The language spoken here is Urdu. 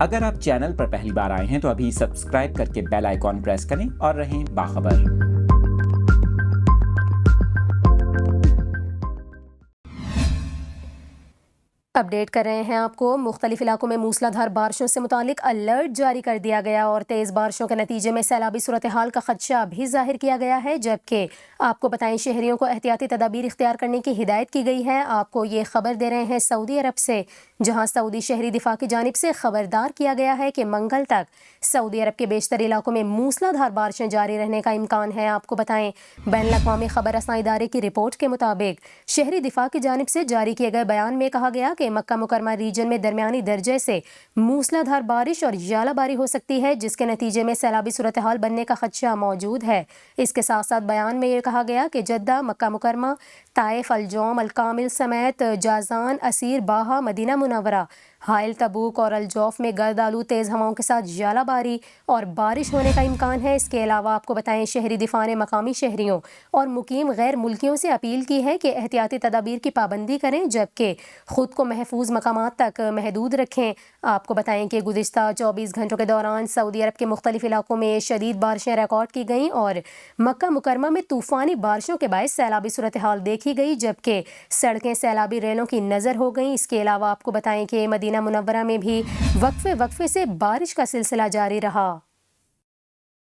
اگر آپ چینل پر پہلی بار آئے ہیں تو ابھی سبسکرائب کر کے بیل آئیکن پریس کریں اور رہیں باخبر۔ اپڈیٹ کر رہے ہیں آپ کو۔ مختلف علاقوں میں موسلا دھار بارشوں سے متعلق الرٹ جاری کر دیا گیا اور تیز بارشوں کے نتیجے میں سیلابی صورتحال کا خدشہ بھی ظاہر کیا گیا ہے، جبکہ آپ کو بتائیں شہریوں کو احتیاطی تدابیر اختیار کرنے کی ہدایت کی گئی ہے۔ آپ کو یہ خبر دے رہے ہیں سعودی عرب سے، جہاں سعودی شہری دفاع کی جانب سے خبردار کیا گیا ہے کہ منگل تک سعودی عرب کے بیشتر علاقوں میں موسلا دھار بارشیں جاری رہنے کا امکان ہے۔ آپ کو بتائیں بین الاقوامی خبر رساں ادارے کی رپورٹ کے مطابق شہری دفاع کی جانب سے جاری کیے گئے بیان میں کہا گیا کہ مکہ مکرمہ ریجن میں درمیانی درجے سے موسلا دھار بارش اور ژالہ باری ہو سکتی ہے، جس کے نتیجے میں سیلابی صورتحال بننے کا خدشہ موجود ہے۔ اس کے ساتھ ساتھ بیان میں یہ کہا گیا کہ جدہ، مکہ مکرمہ، طائف، الجوم، الکامل سمیت جازان، اسیر، باہا، مدینہ منورہ، حائل، تبوک اور الجوف میں گرد آلود تیز ہواؤں کے ساتھ ژالہ باری اور بارش ہونے کا امکان ہے۔ اس کے علاوہ آپ کو بتائیں شہری دفاع نے مقامی شہریوں اور مقیم غیر ملکیوں سے اپیل کی ہے کہ احتیاطی تدابیر کی پابندی کریں، جبکہ خود کو محفوظ مقامات تک محدود رکھیں۔ آپ کو بتائیں کہ گزشتہ 24 گھنٹوں کے دوران سعودی عرب کے مختلف علاقوں میں شدید بارشیں ریکارڈ کی گئیں اور مکہ مکرمہ میں طوفانی بارشوں کے باعث سیلابی صورتحال دیکھی گئی، جبکہ سڑکیں سیلابی ریلوں کی نظر ہو گئیں۔ اس کے علاوہ آپ کو بتائیں کہ مدینہ منورہ میں بھی وقفے سے بارش کا سلسلہ جاری رہا۔